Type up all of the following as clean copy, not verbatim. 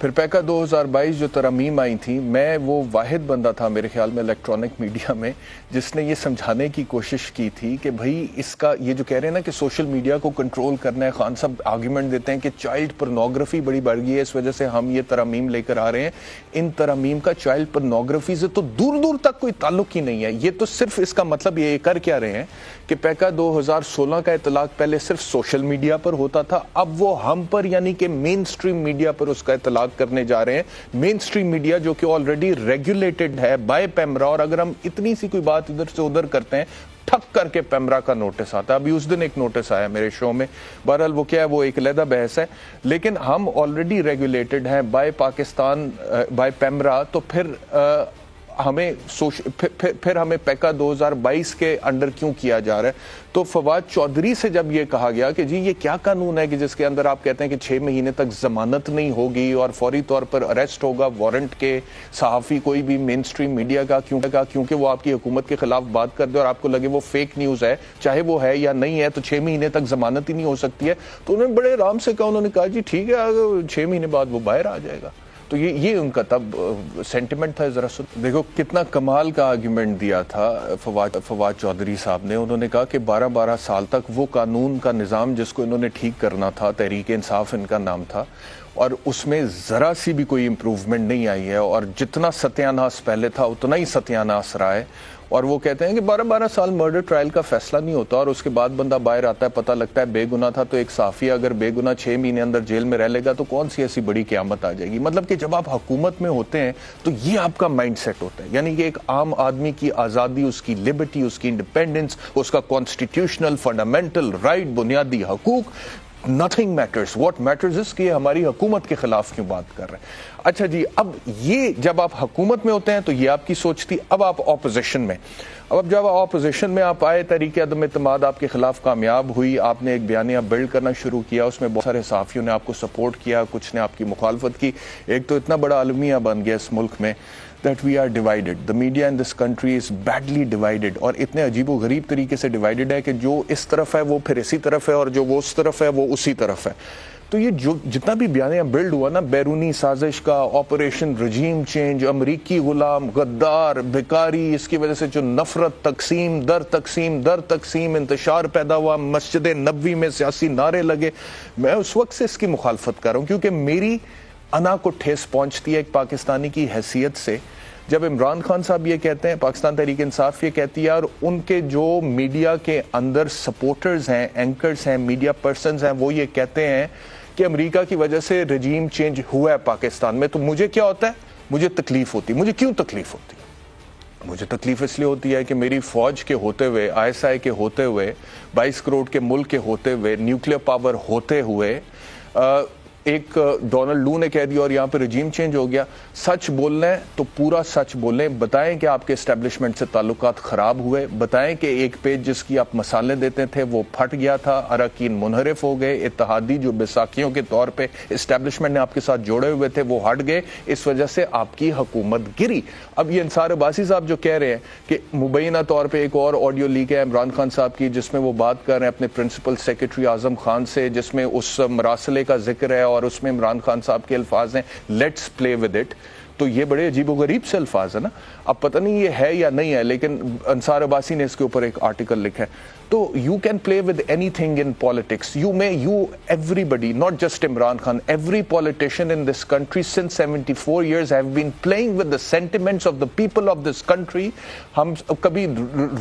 پھر پیکا 2022 جو ترامیم آئی تھیں، میں وہ واحد بندہ تھا میرے خیال میں الیکٹرانک میڈیا میں جس نے یہ سمجھانے کی کوشش کی تھی کہ بھائی اس کا یہ جو کہہ رہے ہیں نا کہ سوشل میڈیا کو کنٹرول کرنا ہے، خان صاحب آرگیومنٹ دیتے ہیں کہ چائلڈ پورنوگرافی بڑی بڑھ گئی ہے، اس وجہ سے ہم یہ ترامیم لے کر آ رہے ہیں. ان ترامیم کا چائلڈ پورنوگرافی سے تو دور دور تک کوئی تعلق ہی نہیں ہے. یہ تو صرف اس کا مطلب یہ کر کیا رہے ہیں کہ پیکا 2016 کا اطلاق پہلے صرف سوشل میڈیا پر ہوتا تھا، اب وہ ہم پر یعنی کہ مین سٹریم میڈیا پر اس کا اطلاق کرنے جا رہے ہیں. مین سٹریم میڈیا جو کہ آلریڈی ریگولیٹڈ ہے بائی پیمرا، اور اگر ہم اتنی سی کوئی بات ادھر سے ادھر کرتے ہیں ٹھک کر کے پیمرا کا نوٹس آتا ہے. ابھی اس دن ایک نوٹس آیا میرے شو میں، بہرحال وہ کیا ہے وہ ایک علیحدہ بحث ہے، لیکن ہم آلریڈی ریگولیٹڈ ہیں بائی پاکستان بائی پیمرا. تو پھر ہمیں پیکا 2022 کے انڈر کیوں کیا جا رہا ہے؟ تو فواد چودھری سے جب یہ کہا گیا کہ جی یہ کیا قانون ہے کہ جس کے اندر آپ کہتے ہیں کہ 6 مہینے تک ضمانت نہیں ہوگی اور فوری طور پر اریسٹ ہوگا وارنٹ کے صحافی کوئی بھی مین سٹریم میڈیا کا، کیونکہ وہ آپ کی حکومت کے خلاف بات کر دے اور آپ کو لگے وہ فیک نیوز ہے، چاہے وہ ہے یا نہیں ہے، تو 6 مہینے تک ضمانت ہی نہیں ہو سکتی ہے. تو انہوں نے بڑے آرام سے کہا، انہوں نے کہا جی ٹھیک ہے 6 مہینے بعد وہ باہر آ جائے گا. تو یہ ان کا تب سینٹیمنٹ تھا. ذرا دیکھو کتنا کمال کا آرگیومنٹ دیا تھا فواد چودھری صاحب نے. انہوں نے کہا کہ 12 سال تک وہ قانون کا نظام جس کو انہوں نے ٹھیک کرنا تھا، تحریک انصاف ان کا نام تھا، اور اس میں ذرا سی بھی کوئی امپروومنٹ نہیں آئی ہے، اور جتنا ستیاناس پہلے تھا اتنا ہی ستیاناس رہا ہے. اور وہ کہتے ہیں کہ 12 سال مرڈر ٹرائل کا فیصلہ نہیں ہوتا اور اس کے بعد بندہ باہر آتا ہے، پتہ لگتا ہے بے گناہ تھا. تو ایک صحافی اگر بے گناہ 6 مہینے اندر جیل میں رہ لے گا تو کون سی ایسی بڑی قیامت آ جائے گی؟ مطلب کہ جب آپ حکومت میں ہوتے ہیں تو یہ آپ کا مائنڈ سیٹ ہوتا ہے، یعنی کہ ایک عام آدمی کی آزادی، اس کی لبرٹی، اس کی انڈیپینڈنس، اس کا کانسٹیٹیوشنل فنڈامنٹل رائٹ، بنیادی حقوق، nothing matters. What matters is کہ ہماری حکومت کے خلاف کیوں بات کر رہے ہیں. اچھا جی، اب یہ جب آپ حکومت میں ہوتے ہیں تو یہ آپ کی سوچ تھی. اب آپ اپوزیشن میں، اب جب اپوزیشن میں آپ آئے، تحریک عدم اعتماد آپ کے خلاف کامیاب ہوئی، آپ نے ایک بیانیہ بلڈ کرنا شروع کیا، اس میں بہت سارے صحافیوں نے آپ کو سپورٹ کیا، کچھ نے آپ کی مخالفت کی. ایک تو اتنا بڑا المیہ بن گیا اس ملک میں that we are divided. The media in this country is badly divided، اور اتنے عجیب و غریب طریقے سے ڈیوائیڈڈ ہے کہ جو اس طرف ہے وہ پھر اسی طرف ہے، اور جو وہ اس طرف ہے وہ اسی طرف ہے. تو یہ جو جتنا بھی بیانیہ بلڈ ہوا نا بیرونی سازش کا، آپریشن رجیم چینج، امریکی غلام، غدار، بھکاری، اس کی وجہ سے جو نفرت، تقسیم در تقسیم انتشار پیدا ہوا، مسجد نبوی میں سیاسی نعرے لگے، میں اس وقت سے اس کی مخالفت کر رہا ہوں کیونکہ میری انا کو ٹھیس پہنچتی ہے ایک پاکستانی کی حیثیت سے جب عمران خان صاحب یہ کہتے ہیں، پاکستان تحریک انصاف یہ کہتی ہے، اور ان کے جو میڈیا کے اندر سپورٹرز ہیں، اینکرز ہیں، میڈیا پرسنز ہیں، وہ یہ کہتے ہیں کہ امریکہ کی وجہ سے رجیم چینج ہوا ہے پاکستان میں. تو مجھے کیا ہوتا ہے؟ مجھے تکلیف ہوتی. مجھے کیوں تکلیف ہوتی؟ مجھے تکلیف اس لیے ہوتی ہے کہ میری فوج کے ہوتے ہوئے، ISI کے ہوتے ہوئے، 22 کروڑ کے ملک کے ہوتے ہوئے، نیوکلیر پاور ہوتے ہوئے، ایک ڈونلڈ لو نے کہہ دیا اور یہاں پہ رجیم چینج ہو گیا. سچ بولنا ہے تو پورا سچ بولیں، بتائیں کہ آپ کے اسٹیبلشمنٹ سے تعلقات خراب ہوئے، بتائیں کہ ایک پیج جس کی آپ مسالے دیتے تھے وہ پھٹ گیا تھا، اراکین منحرف ہو گئے، اتحادی جو بیساکھیوں کے طور پہ اسٹیبلشمنٹ نے آپ کے ساتھ جوڑے ہوئے تھے وہ ہٹ گئے، اس وجہ سے آپ کی حکومت گری. اب یہ انصار عباسی صاحب جو کہہ رہے ہیں کہ مبینہ طور پہ ایک اور آڈیو لیک ہے عمران خان صاحب کی جس میں وہ بات کر رہے ہیں اپنے پرنسپل سیکرٹری اعظم خان سے، جس میں اس مراسلے کا ذکر ہے اور اس میں عمران خان صاحب کے الفاظ ہیں لیٹس پلے ود اٹ. تو یہ بڑے عجیب و غریب سے الفاظ ہیں نا. اب پتہ نہیں یہ ہے یا نہیں ہے، لیکن انصار عباسی نے اس کے اوپر ایک آرٹیکل لکھا ہے. تو you can play with anything in politics. You everybody, not just Imran Khan, every politician in this country since 74 years have been playing with the sentiments of the people of this country. ہم کبھی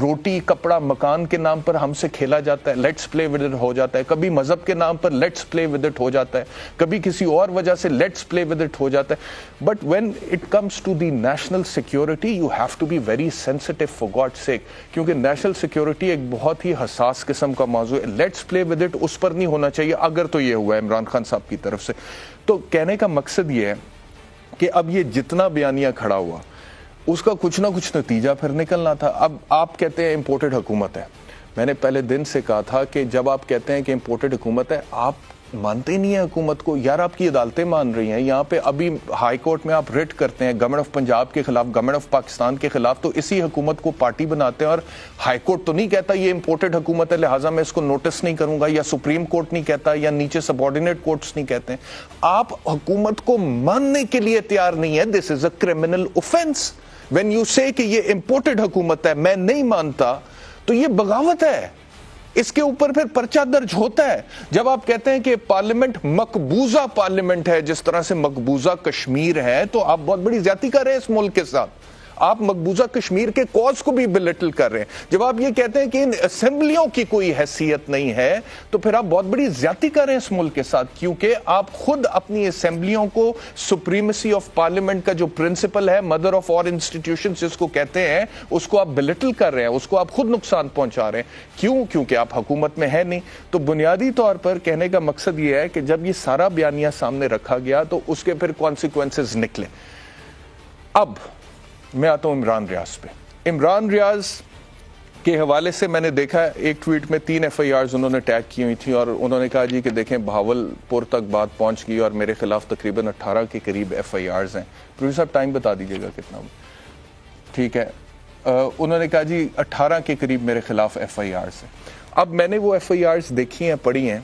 روٹی کپڑا مکان کے نام پر ہم سے کھیلا جاتا ہے، لیٹس پلے ود اٹ ہو جاتا ہے، کبھی مذہب کے نام پر لیٹس پلے ود اٹ ہو جاتا ہے، کبھی کسی اور وجہ سے لیٹس پلے ود اٹ ہو جاتا ہے. But when it comes to the national security you have to be very sensitive for God sake, کیونکہ نیشنل سیکورٹی ایک بہت ہی حساس قسم کا موضوع ہے. لیٹس پلے ود اٹ اس پر نہیں ہونا چاہیے اگر تو یہ ہوا ہے عمران خان صاحب کی طرف سے. تو کہنے کا مقصد یہ ہے کہ اب یہ جتنا بیانیہ کھڑا ہوا اس کا کچھ نہ کچھ نتیجہ پھر نکلنا تھا. اب آپ کہتے ہیں امپورٹڈ حکومت ہے. میں نے پہلے دن سے کہا تھا کہ جب آپ کہتے ہیں کہ امپورٹڈ حکومت ہے، آپ مانتے نہیں ہیں حکومت کو. یار آپ کی عدالتیں مان رہی ہیں, یہاں پہ ابھی ہائی کورٹ میں آپ ریٹ کرتے ہیں گورنمنٹ آف پنجاب کے خلاف, گورنمنٹ آف پاکستان کے خلاف, تو اسی حکومت کو پارٹی بناتے ہیں, اور ہائی کورٹ تو نہیں کہتا یہ امپورٹڈ حکومت ہے لہٰذا میں اس کو نوٹس نہیں کروں گا, یا سپریم کورٹ نہیں کہتا, یا نیچے سبارڈینیٹ کورٹس نہیں کہتے ہیں. آپ حکومت کو ماننے کے لیے تیار نہیں ہے. دس از a criminal offence when you سے کہ یہ امپورٹڈ حکومت ہے, میں نہیں مانتا, تو یہ بغاوت ہے. اس کے اوپر پھر پرچہ درج ہوتا ہے. جب آپ کہتے ہیں کہ پارلیمنٹ مقبوضہ پارلیمنٹ ہے جس طرح سے مقبوضہ کشمیر ہے, تو آپ بہت بڑی زیادتی کر رہے ہیں اس ملک کے ساتھ. آپ مقبوضہ کشمیر کے کاز کو بھی بلٹل کر رہے ہیں. جب آپ یہ کہتے ہیں کہ ان اسمبلیوں کی کوئی حیثیت نہیں ہے, تو پھر آپ بہت بڑی زیادتی کر رہے ہیں اس ملک کے ساتھ, کیونکہ آپ خود اپنی اسمبلیوں کو سپریمیسی آف پارلیمنٹ کا جو پرنسپل ہے, مدر آف آل انسٹیٹیوشنز جس کو کہتے ہیں, اس کو آپ بلٹل کر رہے ہیں, اس کو آپ خود نقصان پہنچا رہے ہیں. کیوں؟ کیونکہ آپ حکومت میں ہے نہیں. تو بنیادی طور پر کہنے کا مقصد یہ ہے کہ جب یہ سارا بیانیہ سامنے رکھا گیا تو اس کے پھر کانسیکوینسز نکلے. اب میں آتا ہوں عمران ریاض پہ. عمران ریاض کے حوالے سے میں نے دیکھا ایک ٹویٹ میں 3 FIRs انہوں نے ٹیگ کی ہوئی تھیں, اور انہوں نے کہا جی کہ دیکھیں بہاولپور تک بات پہنچ گئی اور میرے خلاف تقریباً 18 کے قریب FIRs ہیں. پروفیسر صاحب ٹائم بتا دیجیے گا کتنا ہو. ٹھیک ہے, انہوں نے کہا جی 18 کے قریب میرے خلاف FIRs ہیں. اب میں نے وہ FIRs دیکھی ہیں, پڑھی ہیں.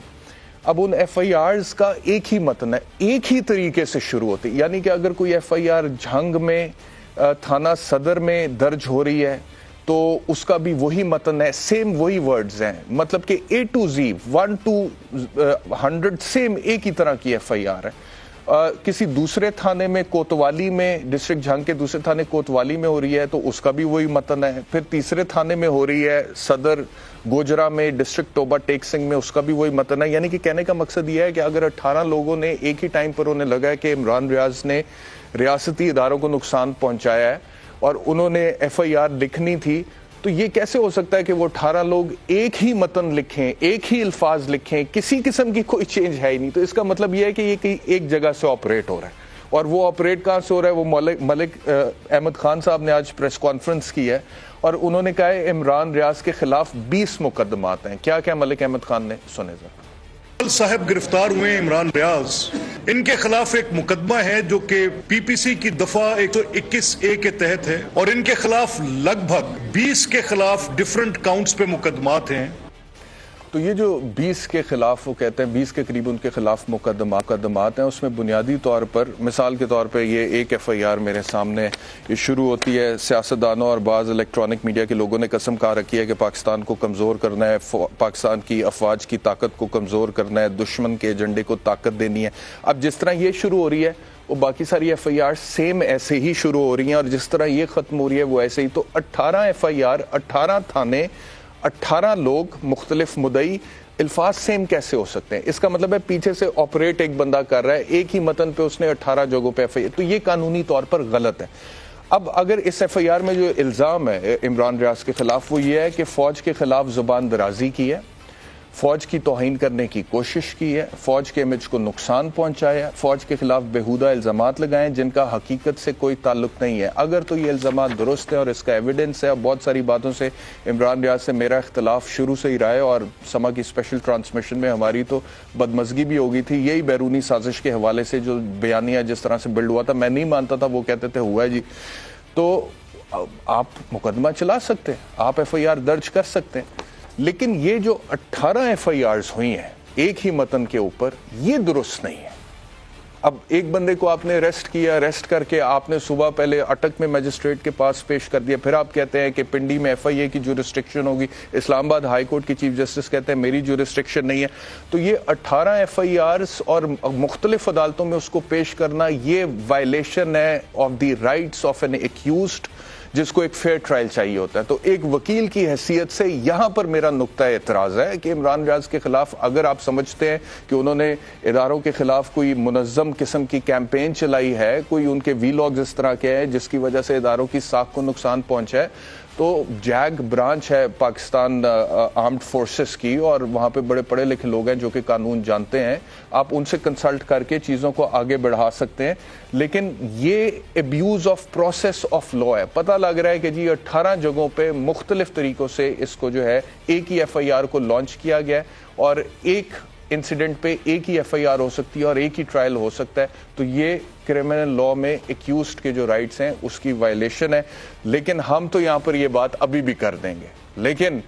اب ان FIRs کا ایک ہی متن ہے, ایک ہی طریقے سے شروع ہوتی, یعنی کہ اگر کوئی FIR جھنگ میں تھانہ صدر میں درج ہو رہی ہے تو اس کا بھی وہی متن ہے, سیم وہی ورڈز ہیں, مطلب کہ A to Z 1 to 100 same ایک ہی طرح کی FIR ہے. کسی دوسرے تھانے میں کوتوالی میں, ڈسٹرکٹ جھنگ کے دوسرے تھانے کوتوالی میں ہو رہی ہے تو اس کا بھی وہی متن ہے. پھر تیسرے تھانے میں ہو رہی ہے صدر گوجرا میں, ڈسٹرکٹ ٹوبا ٹیک سنگھ میں, اس کا بھی وہی متن ہے. یعنی کہ کہنے کا مقصد یہ ہے کہ اگر 18 لوگوں نے ایک ہی ٹائم پر انہیں لگا ہے کہ عمران ریاض نے ریاستی اداروں کو نقصان پہنچایا ہے اور انہوں نے FIR لکھنی تھی, تو یہ کیسے ہو سکتا ہے کہ وہ 18 لوگ ایک ہی متن لکھیں, ایک ہی الفاظ لکھیں, کسی قسم کی کوئی چینج ہے ہی نہیں. تو اس کا مطلب یہ ہے کہ یہ کہیں ایک جگہ سے آپریٹ ہو رہا ہے, اور وہ آپریٹ کہاں سے ہو رہا ہے؟ وہ ملک احمد خان صاحب نے آج پریس کانفرنس کی ہے اور انہوں نے کہا ہے عمران ریاض کے خلاف 20 مقدمات ہیں. کیا کیا ملک احمد خان نے, سنے ذرا. صاحب گرفتار ہوئے عمران ریاض, ان کے خلاف ایک مقدمہ ہے جو کہ PPC کی دفعہ 121A کے تحت ہے, اور ان کے خلاف لگ بھگ 20 کے خلاف ڈیفرنٹ کاؤنٹس پہ مقدمات ہیں. تو یہ جو 20 کے خلاف وہ کہتے ہیں 20 کے قریب ان کے خلاف مقدمات ہیں, اس میں بنیادی طور پر مثال کے طور پہ یہ ایک FIR میرے سامنے یہ شروع ہوتی ہے, سیاستدانوں اور بعض الیکٹرانک میڈیا کے لوگوں نے قسم کھا رکھی ہے کہ پاکستان کو کمزور کرنا ہے, پاکستان کی افواج کی طاقت کو کمزور کرنا ہے, دشمن کے ایجنڈے کو طاقت دینی ہے. اب جس طرح یہ شروع ہو رہی ہے وہ باقی ساری FIR سیم ایسے ہی شروع ہو رہی ہیں, اور جس طرح یہ ختم ہو رہی ہے وہ ایسے ہی. تو 18 FIR, 18 تھانے, 18 لوگ, مختلف مدعی, الفاظ سیم کیسے ہو سکتے ہیں؟ اس کا مطلب ہے پیچھے سے آپریٹ ایک بندہ کر رہا ہے, ایک ہی متن پہ اس نے 18 جگہوں پہ FIR, تو یہ قانونی طور پر غلط ہے. اب اگر اس FIR میں جو الزام ہے عمران ریاض کے خلاف وہ یہ ہے کہ فوج کے خلاف زبان درازی کی ہے, فوج کی توہین کرنے کی کوشش کی ہے, فوج کے امیج کو نقصان پہنچایا, فوج کے خلاف بیہودہ الزامات لگائے جن کا حقیقت سے کوئی تعلق نہیں ہے. اگر تو یہ الزامات درست ہیں اور اس کا ایویڈنس ہے, اور بہت ساری باتوں سے عمران ریاض سے میرا اختلاف شروع سے ہی رہا ہے, اور سما کی اسپیشل ٹرانسمیشن میں ہماری تو بدمزگی بھی ہو گئی تھی یہی بیرونی سازش کے حوالے سے, جو بیانیہ جس طرح سے بلڈ ہوا تھا میں نہیں مانتا تھا, وہ کہتے تھے ہوا ہے جی. تو آپ مقدمہ چلا سکتے ہیں, آپ FIR درج کر سکتے ہیں, لیکن یہ جو 18 FIRs ہوئی ہیں ایک ہی متن کے اوپر, یہ درست نہیں ہے. اب ایک بندے کو آپ نے اریسٹ کیا, اریسٹ کر کے آپ نے صبح پہلے اٹک میں میجسٹریٹ کے پاس پیش کر دیا, پھر آپ کہتے ہیں کہ پنڈی میں FIA کی جورسٹکشن ہوگی, اسلام آباد ہائی کورٹ کی چیف جسٹس کہتے ہیں میری جورسٹکشن نہیں ہے. تو یہ 18 FIRs اور مختلف عدالتوں میں اس کو پیش کرنا, یہ وائلیشن ہے of the rights of an accused, جس کو ایک فیئر ٹرائل چاہیے ہوتا ہے. تو ایک وکیل کی حیثیت سے یہاں پر میرا نقطہ اعتراض ہے کہ عمران ریاض کے خلاف اگر آپ سمجھتے ہیں کہ انہوں نے اداروں کے خلاف کوئی منظم قسم کی کیمپین چلائی ہے, کوئی ان کے ویلاگز اس طرح کے ہیں جس کی وجہ سے اداروں کی ساکھ کو نقصان پہنچا ہے, تو جیگ برانچ ہے پاکستان آرمڈ فورسز کی, اور وہاں پہ بڑے پڑھے لکھے لوگ ہیں جو کہ قانون جانتے ہیں, آپ ان سے کنسلٹ کر کے چیزوں کو آگے بڑھا سکتے ہیں. لیکن یہ abuse of process of law ہے. پتہ لگ رہا ہے کہ جی 18 جگہوں پہ مختلف طریقوں سے اس کو جو ہے ایک ہی FIR کو لانچ کیا گیا ہے, اور ایک انسیڈنٹ پہ ایک ہی ایف آئی آر ہو سکتی ہے اور ایک ہی ٹرائل ہو سکتا ہے. تو یہ کرمنل لا میں ایکیوزڈ کے جو رائٹس ہیں اس کی وائلیشن ہے. لیکن ہم تو یہاں پر یہ بات ابھی بھی کر دیں گے, لیکن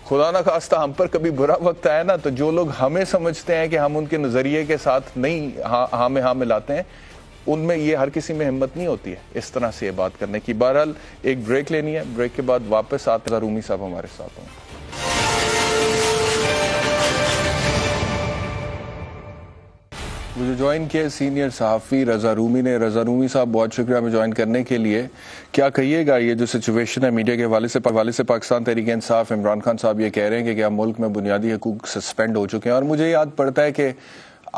خدا نہ خواستہ ہم پر کبھی برا وقت آیا نا, تو جو لوگ ہمیں سمجھتے ہیں کہ ہم ان کے نظریے کے ساتھ نہیں ہاں میں ہاں ملاتے ہیں, ان میں یہ ہر کسی میں ہمت نہیں ہوتی ہے اس طرح سے یہ بات کرنے کی. بہرحال ایک بریک لینی ہے, بریک کے بعد واپس آتے رومی صاحب ہمارے ساتھ ہوں. مجھے جوائن کیا سینئر صحافی رضا رومی نے. رضا رومی صاحب بہت شکریہ ہمیں جوائن کرنے کے لیے. کیا کہیے گا یہ جو سچویشن ہے میڈیا کے حوالے سے پاکستان تحریک انصاف عمران خان صاحب یہ کہہ رہے ہیں کہ کیا ملک میں بنیادی حقوق سسپینڈ ہو چکے ہیں, اور مجھے یاد پڑتا ہے کہ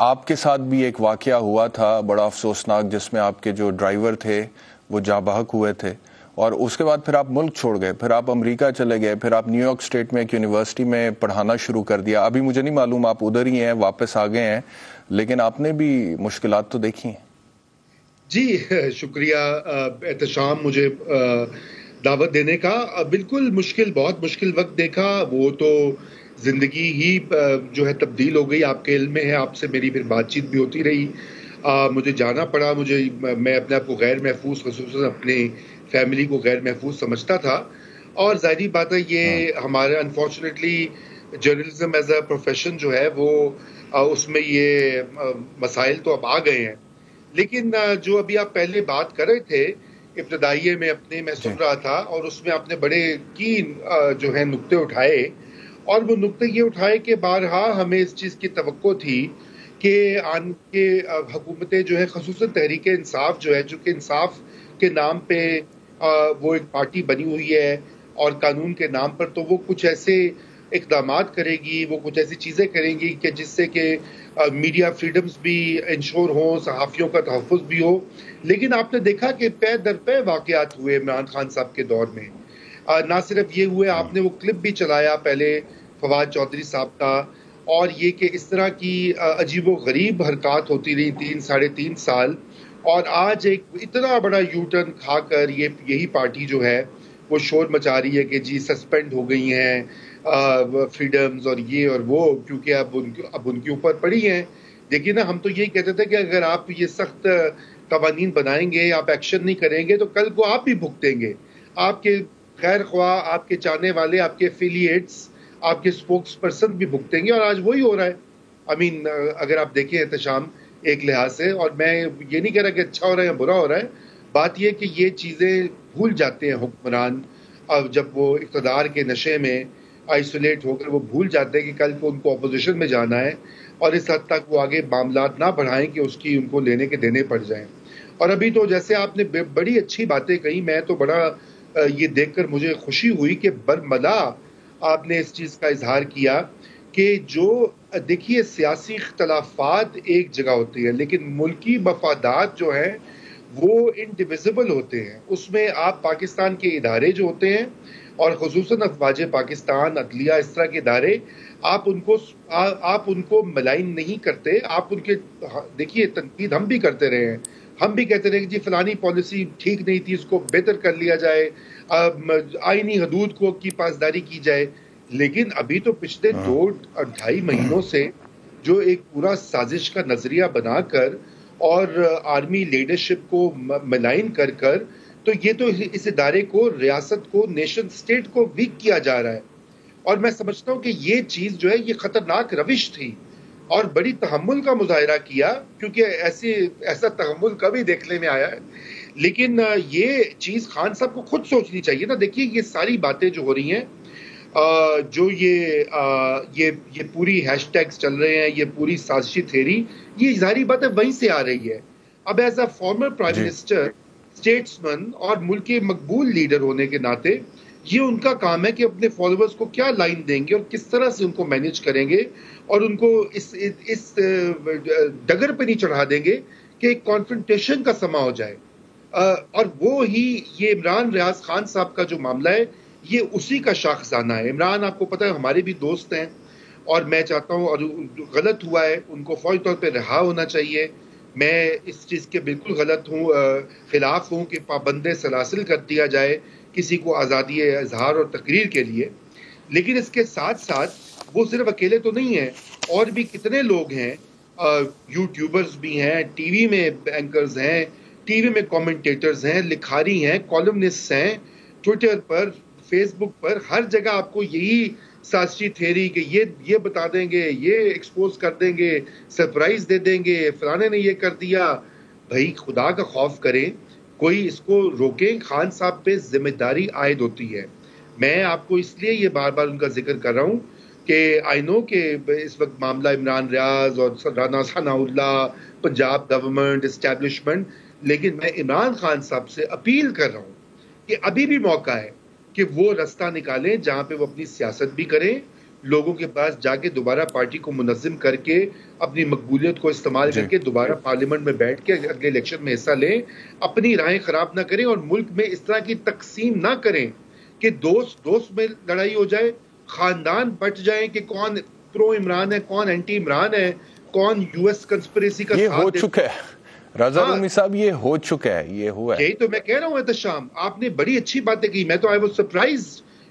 آپ کے ساتھ بھی ایک واقعہ ہوا تھا بڑا افسوسناک, جس میں آپ کے جو ڈرائیور تھے وہ جاں بحق ہوئے تھے, اور اس کے بعد پھر آپ ملک چھوڑ گئے, پھر آپ امریکہ چلے گئے, پھر آپ نیو یارک اسٹیٹ میں ایک یونیورسٹی میں پڑھانا شروع کر دیا. ابھی مجھے نہیں معلوم آپ ادھر ہی ہیں, واپس آ گئے ہیں, لیکن آپ نے بھی مشکلات تو دیکھی ہیں. جی شکریہ احتشام مجھے دعوت دینے کا. بالکل بہت مشکل وقت دیکھا. وہ تو زندگی ہی جو ہے تبدیل ہو گئی. آپ کے علم میں ہے, آپ سے میری پھر بات چیت بھی ہوتی رہی. مجھے جانا پڑا. میں اپنے آپ کو غیر محفوظ, خصوصاً اپنے فیملی کو غیر محفوظ سمجھتا تھا. اور ظاہری بات ہے یہ ہمارے unfortunately journalism as a profession جو ہے وہ اس میں یہ مسائل تو اب آ گئے ہیں. لیکن جو ابھی آپ پہلے بات کر رہے تھے ابتدائیے میں میں سن رہا تھا, اور اس میں آپ نے بڑے کین جو ہے نقطے اٹھائے, اور وہ نقطے یہ اٹھائے کہ بارہا ہمیں اس چیز کی توقع تھی کہ آن کے حکومتیں جو ہے خصوصاً تحریک انصاف جو ہے, چونکہ انصاف کے نام پہ وہ ایک پارٹی بنی ہوئی ہے اور قانون کے نام پر, تو وہ کچھ ایسے اقدامات کرے گی, وہ کچھ ایسی چیزیں کریں گی کہ جس سے کہ میڈیا فریڈمز بھی انشور ہوں, صحافیوں کا تحفظ بھی ہو. لیکن آپ نے دیکھا کہ پے در پے واقعات ہوئے عمران خان صاحب کے دور میں. نہ صرف یہ ہوئے, آپ نے وہ کلپ بھی چلایا پہلے فواد چودھری صاحب کا, اور یہ کہ اس طرح کی عجیب و غریب حرکات ہوتی رہی 3-3.5 سال, اور آج ایک اتنا بڑا یو ٹرن کھا کر یہی پارٹی جو ہے وہ شور مچا رہی ہے کہ جی سسپینڈ ہو گئی ہیں فریڈمز اور یہ اور وہ, کیونکہ اب ان کے اوپر پڑی ہیں. دیکھیے نا, ہم تو یہی کہتے تھے کہ اگر آپ یہ سخت قوانین بنائیں گے, آپ ایکشن نہیں کریں گے, تو کل کو آپ بھی بھگتیں گے. آپ کے خیر خواہ, آپ کے چاہنے والے, آپ کے ایفیلیٹس, آپ کے اسپوکس پرسن بھی بھگتیں گے, اور آج وہی ہو رہا ہے. اگر آپ دیکھیں احتشام ایک لحاظ سے, اور میں یہ نہیں کہہ رہا کہ اچھا ہو رہا ہے یا برا ہو رہا ہے, بات یہ کہ یہ چیزیں بھول جاتے ہیں حکمران, اب جب وہ اقتدار کے نشے میں آئسولیٹ ہو کر وہ بھول جاتے ہیں کہ کل کو ان کو اپوزیشن میں جانا ہے, اور اس حد تک وہ آگے معاملات نہ بڑھائیں کہ اس کی ان کو لینے کے دینے پڑ جائیں. اور ابھی تو جیسے آپ نے بڑی اچھی باتیں کہی, میں تو بڑا یہ دیکھ کر مجھے خوشی ہوئی کہ برملا آپ نے اس چیز کا اظہار کیا کہ جو دیکھیے سیاسی اختلافات ایک جگہ ہوتی ہے, لیکن ملکی مفادات جو ہیں وہ انڈیویزبل ہوتے ہیں. اس میں آپ پاکستان کے ادارے جو ہوتے ہیں, اور خصوصاً افواج پاکستان, عدلیہ, اس طرح کے ادارے, آپ ان کو ملائن نہیں کرتے. آپ ان کے دیکھیے تنقید ہم بھی کرتے رہے ہیں, ہم بھی کہتے رہے کہ جی فلانی پالیسی ٹھیک نہیں تھی, اس کو بہتر کر لیا جائے, آئینی حدود کی پاسداری کی جائے. لیکن ابھی تو پچھلے 2-2.5 مہینوں سے جو ایک پورا سازش کا نظریہ بنا کر اور آرمی لیڈرشپ کو ملائن کر کر, تو یہ تو اس ادارے کو, ریاست کو, نیشن سٹیٹ کو ویک کیا جا رہا ہے. اور میں سمجھتا ہوں کہ یہ چیز جو ہے یہ خطرناک روش تھی, اور بڑی تحمل کا مظاہرہ کیا, کیونکہ ایسا تحمل کبھی دیکھنے میں آیا ہے. لیکن یہ چیز خان صاحب کو خود سوچنی چاہیے نا. دیکھیے یہ ساری باتیں جو ہو رہی ہیں, جو یہ پوری ہیش ٹیگز چل رہے ہیں, یہ پوری سازشی تھیری, یہ ظاہری بات ہے وہیں سے آ رہی ہے. اب as a former prime minister, statesman اور ملک کے مقبول لیڈر ہونے کے ناطے, یہ ان کا کام ہے کہ اپنے فالوورز کو کیا لائن دیں گے اور کس طرح سے ان کو مینیج کریں گے, اور ان کو اس ڈگر پہ نہیں چڑھا دیں گے کہ ایک کانفرنٹیشن کا سما ہو جائے. اور وہ ہی یہ عمران ریاض خان صاحب کا جو معاملہ ہے, یہ اسی کا شاخسانہ ہے. عمران آپ کو پتہ ہے ہمارے بھی دوست ہیں, اور میں چاہتا ہوں, اور غلط ہوا ہے ان کو فوری طور پہ رہا ہونا چاہیے. میں اس چیز کے بالکل غلط ہوں, خلاف ہوں کہ پابند سلاسل کر دیا جائے کسی کو آزادی اظہار اور تقریر کے لیے. لیکن اس کے ساتھ ساتھ وہ صرف اکیلے تو نہیں ہیں, اور بھی کتنے لوگ ہیں, یوٹیوبرز بھی ہیں, ٹی وی میں اینکرز ہیں, ٹی وی میں کامنٹیٹرز ہیں, لکھاری ہیں, کالمنسٹ ہیں, ٹویٹر پر, فیس بک پر, ہر جگہ آپ کو یہی سازشی تھیوری کہ یہ بتا دیں گے, یہ ایکسپوز کر دیں گے, سرپرائز دے دیں گے, فلانے نے یہ کر دیا. بھائی خدا کا خوف کریں, کوئی اس کو روکیں. خان صاحب پہ ذمہ داری عائد ہوتی ہے. میں آپ کو اس لیے یہ بار بار ان کا ذکر کر رہا ہوں کہ آئی نو کہ اس وقت معاملہ عمران ریاض اور رانا ثناء اللہ, پنجاب گورنمنٹ, اسٹیبلشمنٹ, لیکن میں عمران خان صاحب سے اپیل کر رہا ہوں کہ ابھی بھی موقع ہے کہ وہ رستہ نکالیں جہاں پہ وہ اپنی سیاست بھی کریں, لوگوں کے پاس جا کے دوبارہ پارٹی کو منظم کر کے اپنی مقبولیت کو استعمال کر کے دوبارہ پارلیمنٹ میں بیٹھ کے اگلے الیکشن میں حصہ لیں, اپنی راہیں خراب نہ کریں اور ملک میں اس طرح کی تقسیم نہ کریں کہ دوست میں لڑائی ہو جائے, خاندان بٹ جائیں کہ کون پرو عمران ہے, کون اینٹی عمران ہے, کون یو ایس کنسپریسی کا یہ ہو چکا ہے. رضا رومی صاحب یہ ہو چکا ہے, یہ ہوا ہے. یہی تو میں کہہ رہا ہوں احتشام, آپ نے بڑی اچھی باتیں کی. میں تو آئی واز سرپرائز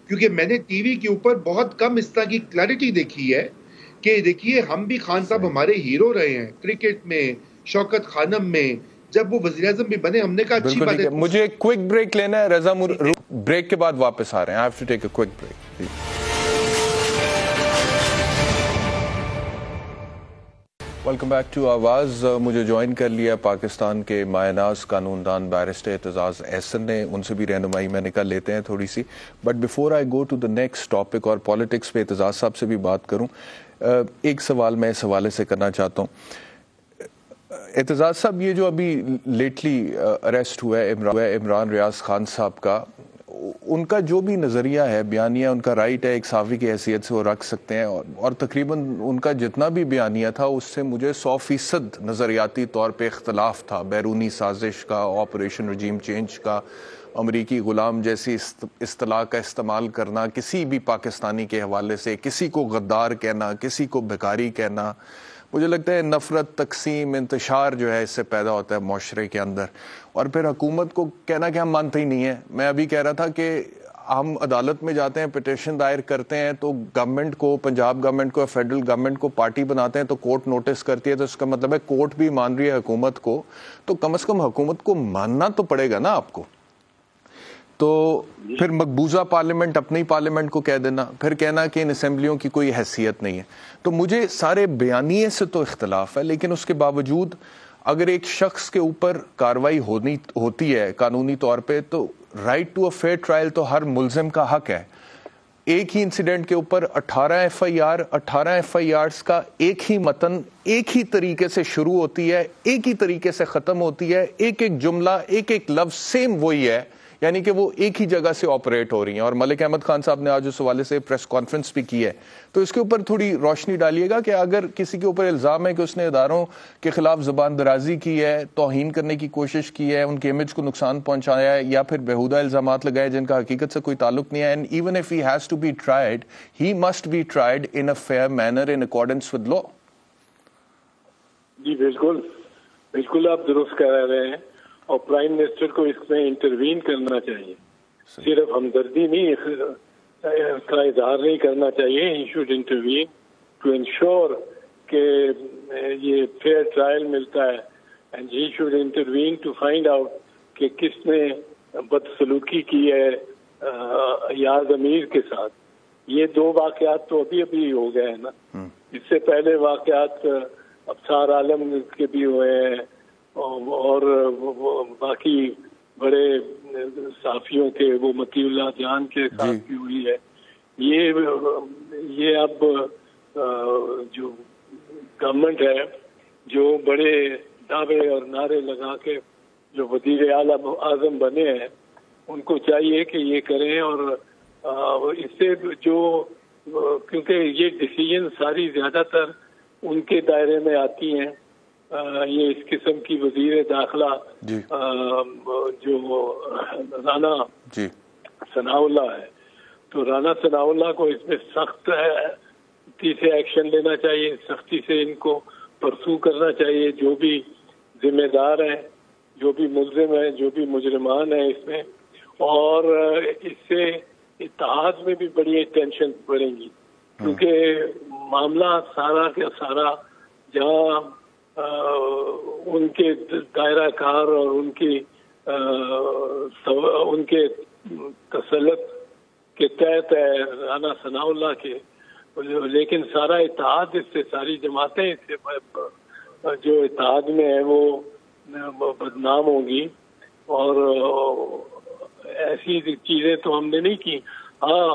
کیونکہ میں نے ٹی وی کے اوپر بہت کم اس طرح کی کلیئرٹی دیکھی ہے کہ دیکھیے ہم بھی خان صاحب ہمارے ہیرو رہے ہیں کرکٹ میں, شوکت خانم میں, جب وہ وزیر اعظم بھی بنے ہم نے کہا اچھی بات ہے. مجھے ایک کوئک بریک لینا ہے رضا, بریک کے بعد واپس آ رہے ہیں. I have to take a quick break. Welcome back to Awaz. مجھے جوائن کر لیا پاکستان کے مایہ ناز قانون دان بیرسٹر اعتزاز احسن نے, ان سے بھی رہنمائی میں نکل لیتے ہیں تھوڑی سی. But before I go to the next topic اور پالیٹکس پہ اعتزاز صاحب سے بھی بات کروں, ایک سوال میں اس حوالے سے کرنا چاہتا ہوں. اعتزاز صاحب یہ جو ابھی لیٹلی اریسٹ ہوا ہے عمران ریاض خان صاحب کا, ان کا جو بھی نظریہ ہے, بیانیہ, ان کا رائٹ ہے, ایک صحافی کی حیثیت سے وہ رکھ سکتے ہیں, اور تقریباً ان کا جتنا بھی بیانیہ تھا اس سے مجھے 100% نظریاتی طور پہ اختلاف تھا. بیرونی سازش کا, آپریشن رجیم چینج کا, امریکی غلام جیسی اصطلاح کا استعمال کرنا کسی بھی پاکستانی کے حوالے سے, کسی کو غدار کہنا, کسی کو بھکاری کہنا, مجھے لگتا ہے نفرت, تقسیم, انتشار جو ہے اس سے پیدا ہوتا ہے معاشرے کے اندر. اور پھر حکومت کو کہنا کہ ہم مانتے ہی نہیں ہیں. میں ابھی کہہ رہا تھا کہ ہم عدالت میں جاتے ہیں, پٹیشن دائر کرتے ہیں, تو گورنمنٹ کو, پنجاب گورنمنٹ کو, فیڈرل گورنمنٹ کو پارٹی بناتے ہیں, تو کورٹ نوٹس کرتی ہے, تو اس کا مطلب ہے کورٹ بھی مان رہی ہے حکومت کو, تو کم از کم حکومت کو ماننا تو پڑے گا نا آپ کو. تو پھر مقبوضہ پارلیمنٹ اپنی پارلیمنٹ کو کہہ دینا, پھر کہنا کہ ان اسمبلیوں کی کوئی حیثیت نہیں ہے. تو مجھے سارے بیانیے سے تو اختلاف ہے, لیکن اس کے باوجود اگر ایک شخص کے اوپر کاروائی ہوتی ہے قانونی طور پہ, تو right to a fair trial تو ہر ملزم کا حق ہے. ایک ہی انسیڈنٹ کے اوپر 18 ایف آئی آرز کا ایک ہی متن ایک ہی طریقے سے شروع ہوتی ہے, ایک ہی طریقے سے ختم ہوتی ہے, ایک ایک جملہ, ایک ایک لفظ سیم وہی ہے, یعنی کہ وہ ایک ہی جگہ سے آپریٹ ہو رہی ہیں. اور ملک احمد خان صاحب نے آج اس حوالے سے پریس کانفرنس بھی کی ہے, تو اس کے اوپر تھوڑی روشنی ڈالیے گا کہ اگر کسی کے اوپر الزام ہے کہ اس نے اداروں کے خلاف زبان درازی کی ہے, توہین کرنے کی کوشش کی ہے, ان کے امیج کو نقصان پہنچایا ہے, یا پھر بیہودہ الزامات لگائے جن کا حقیقت سے کوئی تعلق نہیں ہے, and even if he has to be tried, he must be tried in a fair manner in accordance with law. جی بالکل آپ درست کہہ رہے ہیں, اور پرائم منسٹر کو اس میں انٹروین کرنا چاہیے. صرف ہمدردی نہیں, اس کا اظہار نہیں کرنا چاہیے. He should intervene to ensure کہ یہ فیئر ٹرائل ملتا ہے, and he should intervene to find out کہ کس نے بدسلوکی کی ہے یاز امیر کے ساتھ. یہ دو واقعات تو ابھی ہو گئے ہیں نا, اس سے پہلے واقعات ابصار عالم کے بھی ہوئے ہیں, اور باقی بڑے صحافیوں کے, وہ متی اللہ جان کے ساتھ بھی ہوئی ہے. یہ اب جو گورنمنٹ ہے, جو بڑے دعوے اور نعرے لگا کے جو وزیر اعظم بنے ہیں, ان کو چاہیے کہ یہ کریں. اور اس سے جو, کیونکہ یہ ڈیسیژن ساری زیادہ تر ان کے دائرے میں آتی ہیں, یہ اس قسم کی وزیر داخلہ جو رانا ثناء اللہ ہے, تو رانا ثناء اللہ کو اس میں سختی سے ایکشن لینا چاہیے, سختی سے ان کو پرسو کرنا چاہیے, جو بھی ذمہ دار ہیں, جو بھی ملزم ہیں, جو بھی مجرمان ہیں اس میں. اور اس سے اتحاد میں بھی بڑی ٹینشن بڑھیں گی, کیونکہ معاملہ سارا کا سارا جہاں ان کے دائرہ کار اور ان کے تسلط کے تحت ہے رانا ثناء اللہ کے، لیکن سارا اتحاد اس سے، ساری جماعتیں اس سے جو اتحاد میں ہیں وہ بدنام ہوں گی، اور ایسی چیزیں تو ہم نے نہیں کی۔ ہاں،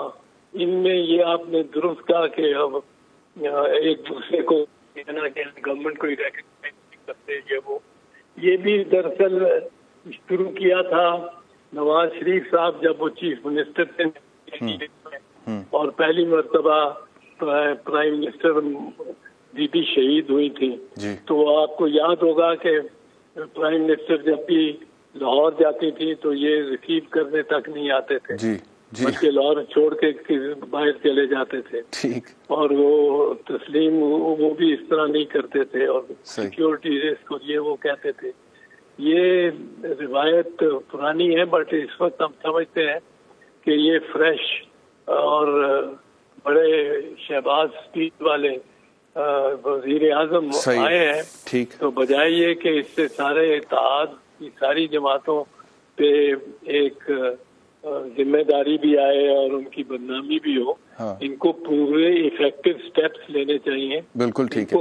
ان میں یہ آپ نے درست کہا کہ اب ایک دوسرے کو کہنا کہ گورنمنٹ کو ریکگنائز نہیں کرتے، یہ بھی دراصل شروع کیا تھا نواز شریف صاحب جب وہ چیف منسٹر تھے اور پہلی مرتبہ پرائم منسٹر بی بی شہید ہوئی تھی، تو آپ کو یاد ہوگا کہ پرائم منسٹر جب بھی لاہور جاتی تھی تو یہ ریسیو کرنے تک نہیں آتے تھے، بلکہ لاہور چھوڑ کے باہر چلے جاتے تھے، اور وہ تسلیم وہ بھی اس طرح نہیں کرتے تھے، اور سیکیورٹی رسک کو یہ وہ کہتے تھے۔ یہ روایت پرانی ہے، بٹ اس وقت ہم سمجھتے ہیں کہ یہ فریش اور بڑے شہباز اسپیڈ والے وزیر اعظم آئے ہیں، تو بجائے یہ کہ اس سے سارے اتحاد کی ساری جماعتوں پہ ایک ذمہ داری بھی آئے اور ان کی بدنامی بھی ہو، ان کو پورے ایفیکٹو سٹیپس لینے چاہیے۔ بالکل ٹھیک ہے۔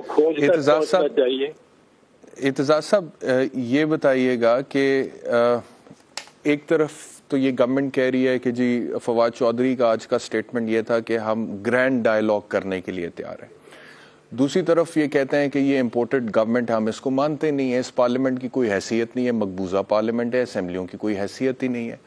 اعتزاز صاحب یہ بتائیے گا کہ ایک طرف تو یہ گورنمنٹ کہہ رہی ہے کہ جی فواد چودھری کا آج کا سٹیٹمنٹ یہ تھا کہ ہم گرینڈ ڈائیلاگ کرنے کے لیے تیار ہیں، دوسری طرف یہ کہتے ہیں کہ یہ امپورٹڈ گورنمنٹ ہے، ہم اس کو مانتے نہیں ہیں، اس پارلیمنٹ کی کوئی حیثیت نہیں ہے، مقبوضہ پارلیمنٹ ہے، اسمبلیوں کی کوئی حیثیت ہی نہیں ہے۔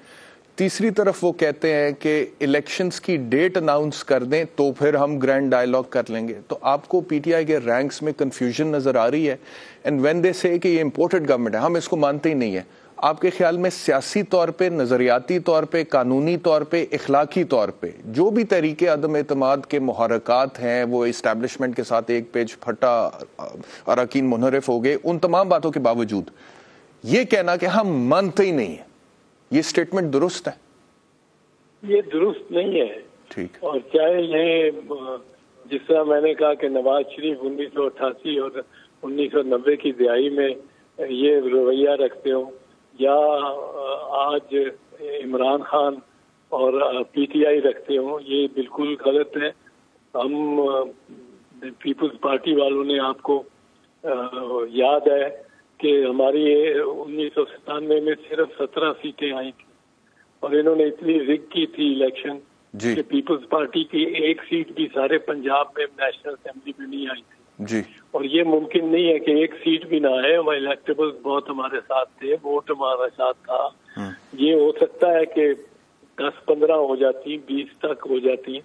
تیسری طرف وہ کہتے ہیں کہ الیکشنز کی ڈیٹ اناؤنس کر دیں تو پھر ہم گرینڈ ڈائیلاگ کر لیں گے۔ تو آپ کو پی ٹی آئی کے رینکس میں کنفیوژن نظر آ رہی ہے، اینڈ وین دے سے کہ یہ امپورٹڈ گورنمنٹ ہے، ہم اس کو مانتے ہی نہیں ہیں۔ آپ کے خیال میں سیاسی طور پہ، نظریاتی طور پہ، قانونی طور پہ، اخلاقی طور پہ جو بھی طریقے عدم اعتماد کے محرکات ہیں وہ اسٹیبلشمنٹ کے ساتھ ایک پیج پھٹا اراکین منحرف ہو گئے، ان تمام باتوں کے باوجود یہ کہنا کہ ہم مانتے ہی نہیں ہیں، یہ سٹیٹمنٹ درست ہے؟ یہ درست نہیں ہے۔ ٹھیک۔ اور چاہے یہ جس طرح میں نے کہا کہ نواز شریف 1988 اور 1990 کی دہائی میں یہ رویہ رکھتے ہوں، یا آج عمران خان اور پی ٹی آئی رکھتے ہوں، یہ بالکل غلط ہے۔ ہم پیپلز پارٹی والوں نے، آپ کو یاد ہے کہ ہماری 1997 میں صرف 17 سیٹیں آئی تھیں، اور انہوں نے اتنی رگ کی تھی الیکشن کہ پیپلز پارٹی کی ایک سیٹ بھی سارے پنجاب میں نیشنل اسمبلی میں نہیں آئی تھی، اور یہ ممکن نہیں ہے کہ ایک سیٹ بھی نہ آئے۔ ہمارے الیکٹیبل بہت ہمارے ساتھ تھے، ووٹ ہمارے ساتھ تھا۔ یہ ہو سکتا ہے کہ 10-15 ہو جاتی، 20 تک ہو جاتی،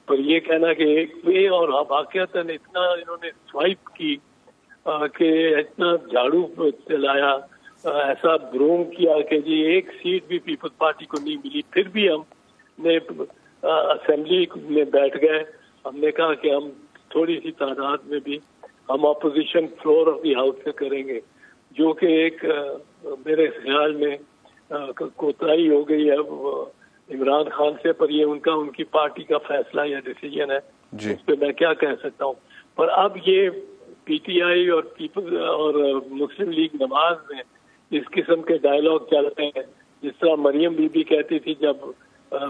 پر یہ کہنا کہ ایک بھی، اور واقعتاً اتنا انہوں نے سوائپ کی کہ اتنا جھاڑو چلایا، ایسا بروم کیا کہ جی ایک سیٹ بھی پیپلز پارٹی کو نہیں ملی، پھر بھی ہم نے اسمبلی میں بیٹھ گئے۔ ہم نے کہا کہ ہم تھوڑی سی تعداد میں بھی ہم opposition floor of the house سے کریں گے، جو کہ ایک میرے خیال میں کوتاہی ہو گئی ہے عمران خان سے، پر یہ ان کی پارٹی کا فیصلہ یا ڈیسیژن ہے، اس پہ میں کیا کہہ سکتا ہوں۔ پر اب یہ پی ٹی آئی اور پیپل اور مسلم لیگ نواز میں اس قسم کے ڈائیلاگ چل رہے ہیں، جس طرح مریم بی بی کہتی تھی جب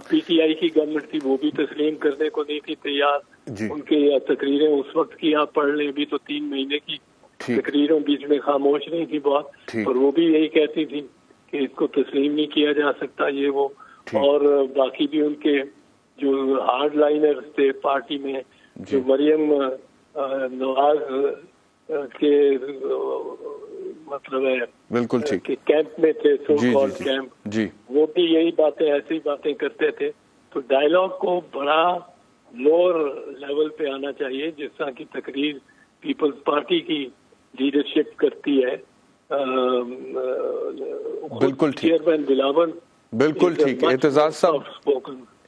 پی ٹی آئی کی گورنمنٹ تھی، وہ بھی تسلیم کرنے کو نہیں تھی تیار۔ ان کی تقریریں اس وقت کی آپ پڑھ لیں، ابھی تو 3 مہینے کی تقریروں بیچ میں خاموش نہیں تھی بہت، اور وہ بھی یہی کہتی تھی کہ اس کو تسلیم نہیں کیا جا سکتا، یہ وہ۔ اور باقی بھی ان کے جو ہارڈ لائنرز تھے پارٹی میں، جو مریم نواز کے مطلب ہے بالکل ٹھیک کہ کیمپ میں تھے، سو کالڈ کیمپ، وہ بھی یہی باتیں، ایسی باتیں کرتے تھے۔ تو ڈائیلاگ کو بڑا لوور لیول پہ آنا چاہیے، جس طرح کی تقریر پیپلز پارٹی کی لیڈرشپ کرتی ہے۔ بالکل ٹھیک، چیئرمین بلاول۔ بالکل ٹھیک۔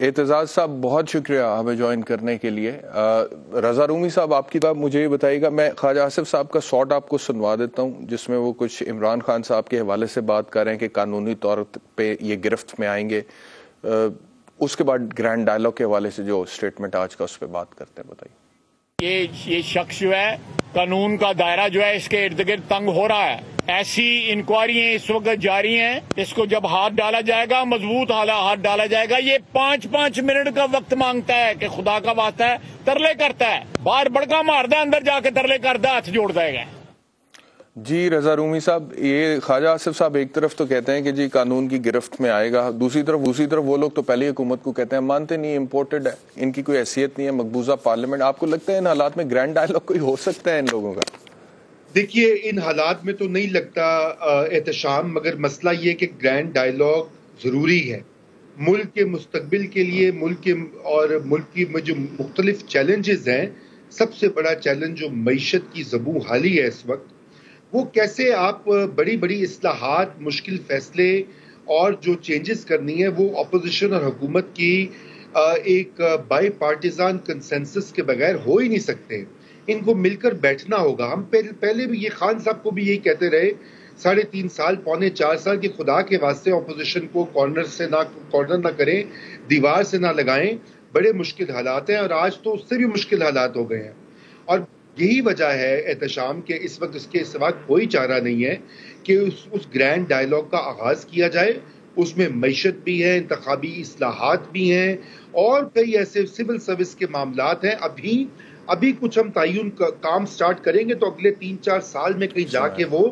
اعتزاز صاحب بہت شکریہ ہمیں جوائن کرنے کے لیے۔ رضا رومی صاحب، آپ کی طرف مجھے یہ بتائیے گا، میں خواجہ آصف صاحب کا شارٹ آپ کو سنوا دیتا ہوں جس میں وہ کچھ عمران خان صاحب کے حوالے سے بات کر رہے ہیں کہ قانونی طور پہ یہ گرفت میں آئیں گے۔ اس کے بعد گرینڈ ڈائلاگ کے حوالے سے جو اسٹیٹمنٹ آج کا اس پہ بات کرتے ہیں، بتائیے۔ یہ شخص جو ہے قانون کا دائرہ جو ہے اس کے ارد گرد تنگ ہو رہا ہے. ایسی انکوائریاں اس وقت جاری ہیں، اس کو جب ہاتھ ڈالا جائے گا، مضبوط ہاتھ ڈالا جائے گا. یہ 5 منٹ کا وقت مانگتا ہے کہ خدا کا واسطہ ہے، ترلے کرتا ہے، باہر بڑکا مارتا ہے، اندر جا کے ترلے کرتا ہے، ہاتھ جوڑتا ہے. جی رضا رومی صاحب، یہ خواجہ آصف صاحب ایک طرف تو کہتے ہیں کہ جی قانون کی گرفت میں آئے گا، دوسری طرف وہ لوگ تو پہلے حکومت کو کہتے ہیں مانتے نہیں، امپورٹڈ ہے، ان کی کوئی حیثیت نہیں ہے مقبوضہ پارلیمنٹ. آپ کو لگتا ہے ان حالات میں گرینڈ ڈائلاگ کوئی ہو سکتا ہے ان لوگوں کا؟ دیکھیے ان حالات میں تو نہیں لگتا احتشام، مگر مسئلہ یہ کہ گرینڈ ڈائلاگ ضروری ہے ملک کے مستقبل کے لیے. ملک کی جو مختلف چیلنجز ہیں، سب سے بڑا چیلنج جو معیشت کی زبوں حالی ہے اس وقت، وہ کیسے آپ بڑی بڑی اصلاحات، مشکل فیصلے اور جو چینجز کرنی ہے وہ اپوزیشن اور حکومت کی ایک بائی پارٹیزان کنسنسس کے بغیر ہو ہی نہیں سکتے. ان کو مل کر بیٹھنا ہوگا. ہم پہلے بھی یہ خان صاحب کو بھی یہی کہتے رہے 3.5 سال 4 سال کہ خدا کے واسطے اپوزیشن کو کارنر نہ کریں، دیوار سے نہ لگائیں، بڑے مشکل حالات ہیں. اور آج تو اس سے بھی مشکل حالات ہو گئے ہیں. اور یہی وجہ ہے احتشام کہ اس وقت اس کے سوا کوئی چارہ نہیں ہے کہ اس گرینڈ ڈائلاگ کا آغاز کیا جائے. اس میں معیشت بھی ہے، انتخابی اصلاحات بھی ہیں اور کئی ایسے سول سروس کے معاملات ہیں. ابھی کچھ ہم تعین کام سٹارٹ کریں گے تو اگلے 3-4 سال میں کہیں جا کے وہ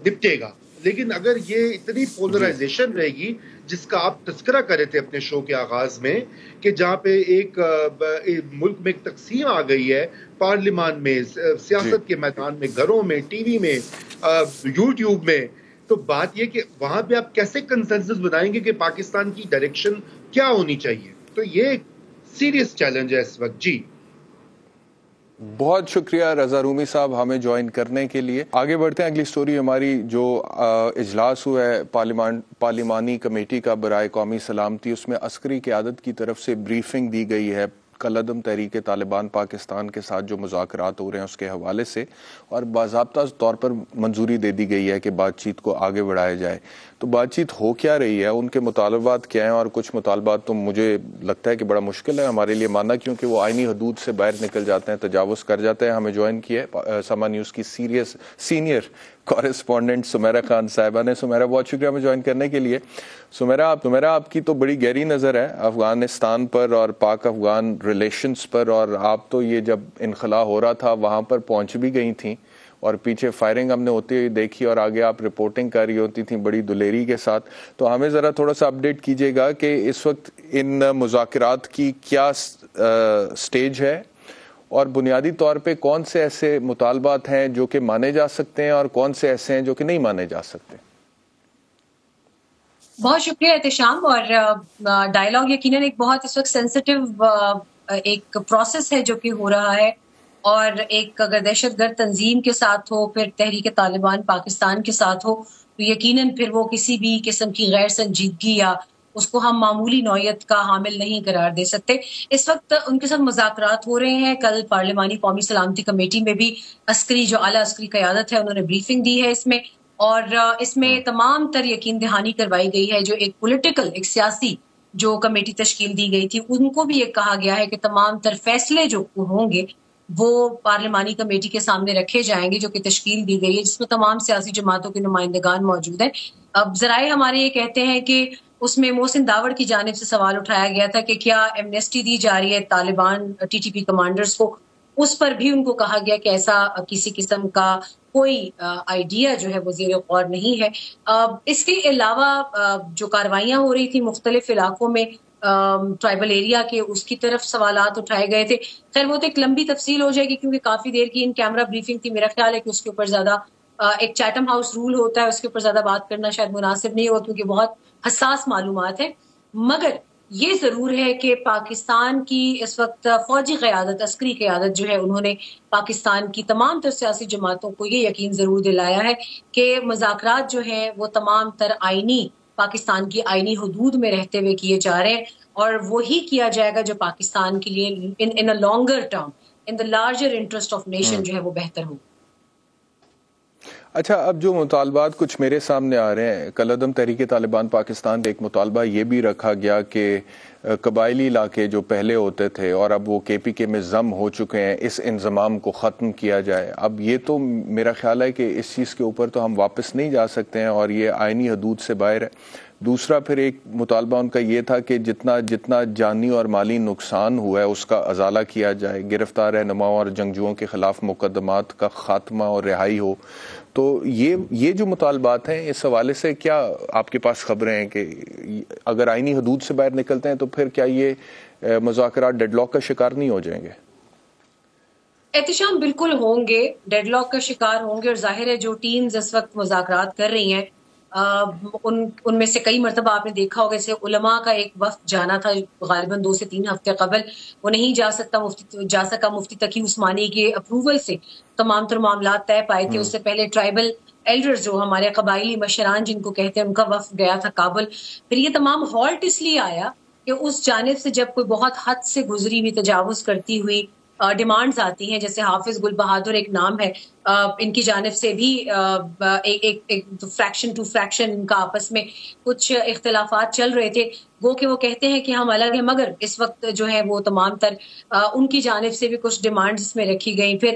نپٹے گا. لیکن اگر یہ اتنی پولرائزیشن رہے گی جس کا آپ تذکرہ کر رہے تھے اپنے شو کے آغاز میں، کہ جہاں پہ ایک ملک میں ایک تقسیم آ گئی ہے، پارلیمان میں، سیاست کے میدان میں، گھروں میں، ٹی وی میں، یوٹیوب میں، تو بات یہ کہ وہاں پہ آپ کیسے کنسنسس بنائیں گے کہ پاکستان کی ڈائریکشن کیا ہونی چاہیے. تو یہ ایک سیریس چیلنج ہے اس وقت. جی بہت شکریہ رضا رومی صاحب ہمیں جوائن کرنے کے لیے. آگے بڑھتے ہیں. اگلی سٹوری ہماری جو اجلاس ہوا ہے پارلیمانی کمیٹی کا برائے قومی سلامتی، اس میں عسکری قیادت کی طرف سے بریفنگ دی گئی ہے کالعدم تحریک طالبان پاکستان کے ساتھ جو مذاکرات ہو رہے ہیں اس کے حوالے سے، اور باضابطہ طور پر منظوری دے دی گئی ہے کہ بات چیت کو آگے بڑھایا جائے. تو بات چیت ہو کیا رہی ہے، ان کے مطالبات کیا ہیں؟ اور کچھ مطالبات تو مجھے لگتا ہے کہ بڑا مشکل ہے ہمارے لیے ماننا، کیونکہ وہ آئینی حدود سے باہر نکل جاتے ہیں، تجاوز کر جاتے ہیں. ہمیں جوائن کیا ہے سما نیوز کی سینئر کورسپونڈنٹ سمیرہ خان صاحبہ نے. سمیرہ بہت شکریہ ہمیں جوائن کرنے کے لیے. سمیرہ آپ کی تو بڑی گہری نظر ہے افغانستان پر اور پاک افغان ریلیشنز پر، اور آپ تو یہ جب انخلا ہو رہا تھا وہاں پر پہنچ بھی گئی تھیں اور پیچھے فائرنگ ہم نے ہوتی ہوئی دیکھی اور آگے آپ رپورٹنگ کر رہی ہوتی تھیں بڑی دلیری کے ساتھ. تو ہمیں ذرا تھوڑا سا اپڈیٹ کیجیے گا کہ اس وقت ان مذاکرات کی کیا سٹیج ہے، اور بنیادی طور پہ کون سے ایسے مطالبات ہیں جو کہ مانے جا سکتے ہیں اور کون سے ایسے ہیں جو کہ نہیں مانے جا سکتے. بہت شکریہ احتشام. اور ڈائلاگ یقیناً ایک بہت اس وقت سینسٹیو ایک پروسیس ہے جو کہ ہو رہا ہے، اور ایک اگر دہشت گرد تنظیم کے ساتھ ہو، پھر تحریک طالبان پاکستان کے ساتھ ہو، تو یقیناً پھر وہ کسی بھی قسم کی غیر سنجیدگی یا اس کو ہم معمولی نوعیت کا حامل نہیں قرار دے سکتے. اس وقت ان کے ساتھ مذاکرات ہو رہے ہیں. کل پارلیمانی قومی سلامتی کمیٹی میں بھی جو اعلیٰ عسکری قیادت ہے انہوں نے بریفنگ دی ہے اس میں، اور اس میں تمام تر یقین دہانی کروائی گئی ہے. جو ایک سیاسی جو کمیٹی تشکیل دی گئی تھی ان کو بھی یہ کہا گیا ہے کہ تمام تر فیصلے جو ہوں گے وہ پارلیمانی کمیٹی کے سامنے رکھے جائیں گے جو کہ تشکیل دی گئی ہے، جس میں تمام سیاسی جماعتوں کے نمائندگان موجود ہیں. اب ذرائع ہمارے یہ کہتے ہیں کہ اس میں محسن داوڑ کی جانب سے سوال اٹھایا گیا تھا کہ کیا ایمنیسٹی دی جا رہی ہے طالبان TTP کمانڈرز کو. اس پر بھی ان کو کہا گیا کہ ایسا کسی قسم کا کوئی آئیڈیا جو ہے وہ زیر غور نہیں ہے. اس کے علاوہ جو کاروائیاں ہو رہی تھی مختلف علاقوں میں ٹرائبل ایریا کے، اس کی طرف سوالات اٹھائے گئے تھے. خیر وہ تو ایک لمبی تفصیل ہو جائے گی کیونکہ کافی دیر کی ان کیمرہ بریفنگ تھی. میرا خیال ہے کہ اس کے اوپر زیادہ ایک چیٹم ہاؤس رول ہوتا ہے، اس کے اوپر زیادہ بات کرنا شاید مناسب نہیں ہو کیونکہ بہت حساس معلومات ہیں. مگر یہ ضرور ہے کہ پاکستان کی اس وقت فوجی قیادت، عسکری قیادت جو ہے، انہوں نے پاکستان کی تمام تر سیاسی جماعتوں کو یہ یقین ضرور دلایا ہے کہ مذاکرات جو ہیں وہ تمام تر پاکستان کی آئینی حدود میں رہتے ہوئے کیے جا رہے ہیں، اور وہی کیا جائے گا جو پاکستان کے لیے in a longer term, in the larger interest of nation جو ہے وہ بہتر ہو. اچھا، اب جو مطالبات کچھ میرے سامنے آ رہے ہیں، کالعدم تحریک طالبان پاکستان کا ایک مطالبہ یہ بھی رکھا گیا کہ قبائلی علاقے جو پہلے ہوتے تھے اور اب وہ KPK میں ضم ہو چکے ہیں، اس انضمام کو ختم کیا جائے. اب یہ تو میرا خیال ہے کہ اس چیز کے اوپر تو ہم واپس نہیں جا سکتے ہیں اور یہ آئینی حدود سے باہر ہے. دوسرا پھر ایک مطالبہ ان کا یہ تھا کہ جتنا جانی اور مالی نقصان ہوا ہے اس کا ازالہ کیا جائے، گرفتار رہنماؤں اور جنگجوؤں کے خلاف مقدمات کا خاتمہ اور رہائی ہو. تو یہ جو مطالبات ہیں اس حوالے سے کیا آپ کے پاس خبریں ہیں کہ اگر آئینی حدود سے باہر نکلتے ہیں تو پھر کیا یہ مذاکرات ڈیڈ لاک کا شکار نہیں ہو جائیں گے؟ احتشام بالکل ہوں گے، ڈیڈ لاک کا شکار ہوں گے، اور ظاہر ہے جو ٹیمز اس وقت مذاکرات کر رہی ہیں ان میں سے کئی مرتبہ آپ نے دیکھا ہوگا جیسے علماء کا ایک وفد جانا تھا غالباً 2 سے 3 ہفتے قبل، وہ نہیں جا سکا مفتی تقی عثمانی کے اپروول سے تمام تر معاملات طے پائے تھے. اس سے پہلے ٹرائبل ایلڈرز جو ہمارے قبائلی مشران جن کو کہتے ہیں ان کا وفد گیا تھا کابل. پھر یہ تمام ہالٹ اس لیے آیا کہ اس جانب سے جب کوئی بہت حد سے گزری ہوئی تجاوز کرتی ہوئی ڈیمانڈز آتی ہیں، جیسے حافظ گل بہادر ایک نام ہے، ان کی جانب سے بھی ایک فریکشن ٹو فریکشن ان کا آپس میں کچھ اختلافات چل رہے تھے. وہ کہ وہ کہتے ہیں کہ ہم الگ ہیں، مگر اس وقت جو ہے وہ تمام تر ان کی جانب سے بھی کچھ ڈیمانڈز میں رکھی گئیں. پھر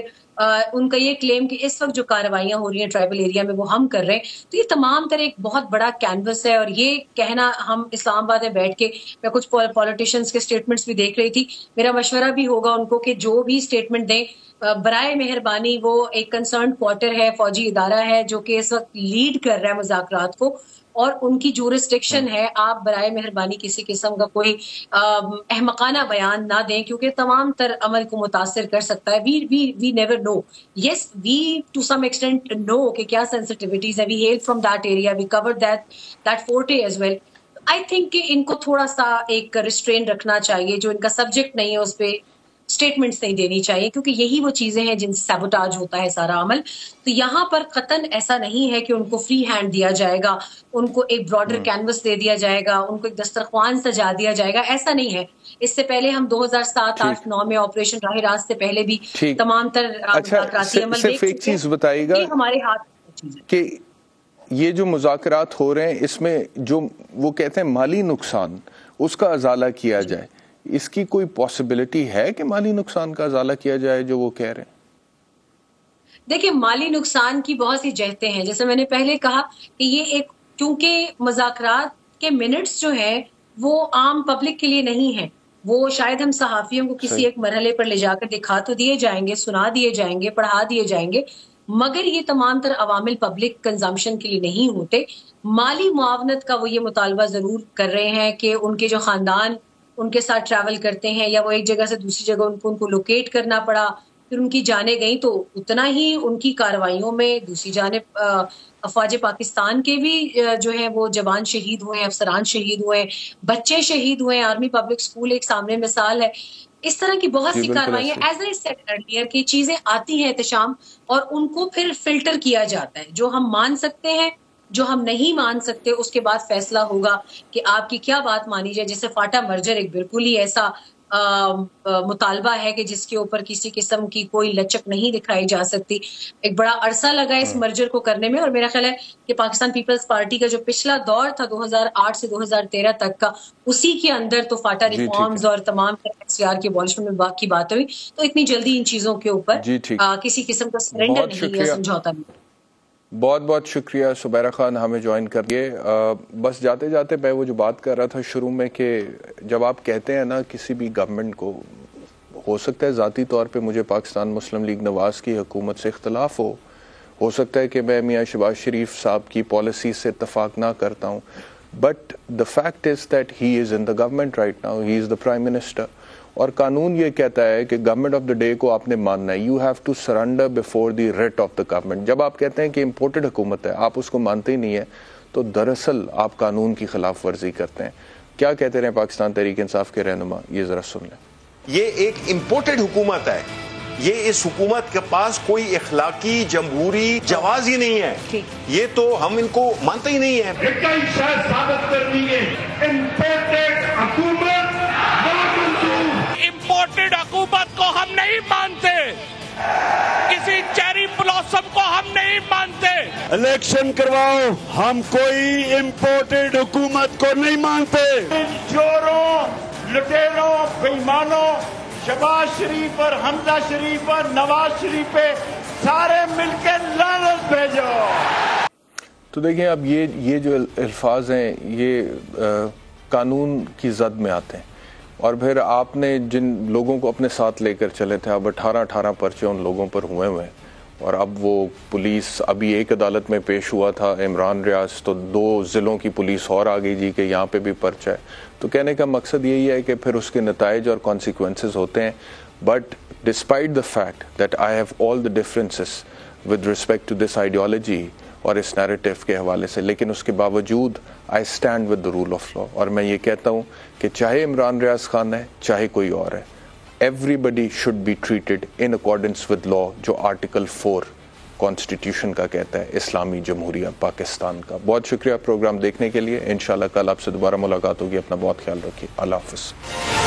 ان کا یہ کلیم کہ اس وقت جو کارروائیاں ہو رہی ہیں ٹرائبل ایریا میں وہ ہم کر رہے ہیں. تو یہ تمام تر ایک بہت بڑا کینوس ہے، اور یہ کہنا ہم اسلام آباد میں بیٹھ کے، میں کچھ پولیٹیشینز کے اسٹیٹمنٹس بھی دیکھ رہی تھی، میرا مشورہ بھی ہوگا ان کو کہ جو بھی اسٹیٹمنٹ دیں برائے مہربانی وہ ایک کنسرنڈ کوارٹر ہے، فوجی ادارہ ہے جو کہ اس وقت لیڈ کر رہا ہے مذاکرات کو اور ان کی جورسڈکشن ہے، آپ برائے مہربانی کسی قسم کا کوئی احمقانہ بیان نہ دیں کیونکہ تمام تر عمل کو متاثر کر سکتا ہے. We never know. Yes we too some extent know کہ کیا سینسٹیوٹیز ہیں. We hail from that area, we cover that forte as well. I think کہ ان کو تھوڑا سا ایک ریسٹرین رکھنا چاہیے، جو ان کا سبجیکٹ نہیں ہے اس پہ اسٹیٹمنٹس نہیں دینی چاہیے کیونکہ یہی وہ چیزیں ہیں جن سے سیبوٹاج ہوتا ہے سارا عمل. تو یہاں پر قطعاً ایسا نہیں ہے کہ ان کو فری ہینڈ دیا جائے گا، ان کو ایک براڈر کینوس دے دیا جائے گا، ان کو ایک دسترخوان سجا دیا جائے گا، ایسا نہیں ہے. اس سے پہلے ہم 2007، 8، 9 میں آپریشن راہ راست سے پہلے بھی تمام تر مذاکراتی عمل دیکھ ایک چیز بتائیے گا ہمارے ہاتھ کہ یہ جو مذاکرات ہو رہے ہیں اس میں جو وہ کہتے ہیں مالی نقصان اس کا ازالہ کیا جائے، اس کی کوئی پاسبلٹی ہے کہ مالی نقصان کا ازالہ کیا جائے جو وہ کہہ رہے ہیں؟ دیکھیں مالی نقصان کی بہت سی جہتیں ہیں، جیسے میں نے پہلے کہا کہ یہ ایک کیونکہ مذاکرات کے منٹس جو ہیں وہ عام پبلک کے لیے نہیں ہیں، وہ شاید ہم صحافیوں کو کسی ایک مرحلے پر لے جا کر دکھا تو دیے جائیں گے، سنا دیے جائیں گے، پڑھا دیے جائیں گے، مگر یہ تمام تر عوامل پبلک کنزمپشن کے لیے نہیں ہوتے. مالی معاونت کا وہ یہ مطالبہ ضرور کر رہے ہیں کہ ان کے جو خاندان ان کے ساتھ ٹریول کرتے ہیں یا وہ ایک جگہ سے دوسری جگہ ان کو لوکیٹ کرنا پڑا، پھر ان کی جانیں گئیں، تو اتنا ہی ان کی کارروائیوں میں دوسری جانب افواج پاکستان کے بھی جو ہیں وہ جوان شہید ہوئے ہیں، افسران شہید ہوئے ہیں، بچے شہید ہوئے ہیں. آرمی پبلک اسکول ایک سامنے مثال ہے. اس طرح کی بہت سی کارروائیاں ایز اے سیٹ ارلیئر کی چیزیں آتی ہیں احتشام، اور ان کو پھر فلٹر کیا جاتا ہے. جو ہم مان سکتے ہیں، جو ہم نہیں مان سکتے، اس کے بعد فیصلہ ہوگا کہ آپ کی کیا بات مانی جائے. جیسے فاٹا مرجر ایک بالکل ہی ایسا مطالبہ ہے کہ جس کے اوپر کسی قسم کی کوئی لچک نہیں دکھائی جا سکتی. ایک بڑا عرصہ لگا اس مرجر کو کرنے میں، اور میرا خیال ہے کہ پاکستان پیپلز پارٹی کا جو پچھلا دور تھا 2008 سے 2013 تک کا، اسی کے اندر تو فاٹا ریفارمز اور تمام SCR کی ابالشمنٹ میں کی بات ہوئی. تو اتنی جلدی ان چیزوں کے اوپر کسی قسم کا سرنڈر نہیں ہے، سمجھوتا نہیں. بہت بہت شکریہ سبیرہ خان ہمیں جوائن کریے. بس جاتے جاتے میں وہ جو بات کر رہا تھا شروع میں کہ جب آپ کہتے ہیں نا کسی بھی گورنمنٹ کو، ہو سکتا ہے ذاتی طور پہ مجھے پاکستان مسلم لیگ نواز کی حکومت سے اختلاف ہو سکتا ہے کہ میں میاں شہباز شریف صاحب کی پالیسی سے اتفاق نہ کرتا ہوں، but the fact is that he is in the government right now, he is the prime minister. اور قانون یہ کہتا ہے کہ گورنمنٹ آف دا ڈے کو آپ نے ماننا ہے. You have to surrender before the writ of the government. جب آپ کہتے ہیں کہ امپورٹڈ حکومت ہے، آپ اس کو مانتے ہی نہیں ہیں، تو دراصل آپ قانون کی خلاف ورزی کرتے ہیں. کیا کہتے رہے پاکستان تحریک انصاف کے رہنما، یہ ذرا سن لیں. یہ ایک امپورٹڈ حکومت ہے، یہ اس حکومت کے پاس کوئی اخلاقی جمہوری جواز ہی نہیں ہے. یہ تو ہم ان کو مانتے ہی نہیں ہیں. امپورٹڈ حکومت کو ہم نہیں مانتے، کسی چیری بلاسم کو ہم نہیں مانتے. الیکشن کرواؤ، ہم کوئی امپورٹڈ حکومت کو نہیں مانتے. چوروں لٹیروں بےایمانوں شہباز شریف اور حمزہ شریف اور نواز شریف پہ سارے مل کے لعنت بھیجو. تو دیکھیں اب یہ جو الفاظ ہیں یہ قانون کی زد میں آتے ہیں، اور پھر آپ نے جن لوگوں کو اپنے ساتھ لے کر چلے تھے اب 18 پرچے ان لوگوں پر ہوئے ہیں، اور اب وہ پولیس ابھی ایک عدالت میں پیش ہوا تھا عمران ریاض، تو 2 ضلعوں کی پولیس اور آ گئی جی کہ یہاں پہ بھی پرچہ ہے. تو کہنے کا مقصد یہی ہے کہ پھر اس کے نتائج اور کانسیکوینسز ہوتے ہیں. But despite the fact that I have all the differences with respect to this ideology اور اس نیریٹو کے حوالے سے، لیکن اس کے باوجود I stand with the rule of law. اور میں یہ کہتا ہوں کہ چاہے عمران ریاض خان ہے چاہے کوئی اور ہے، everybody should be treated in accordance with law جو آرٹیکل 4 کانسٹیٹیوشن کا کہتا ہے اسلامی جمہوریہ پاکستان کا. بہت شکریہ پروگرام دیکھنے کے لیے. انشاءاللہ کل آپ سے دوبارہ ملاقات ہوگی. اپنا بہت خیال رکھیے. اللہ حافظ.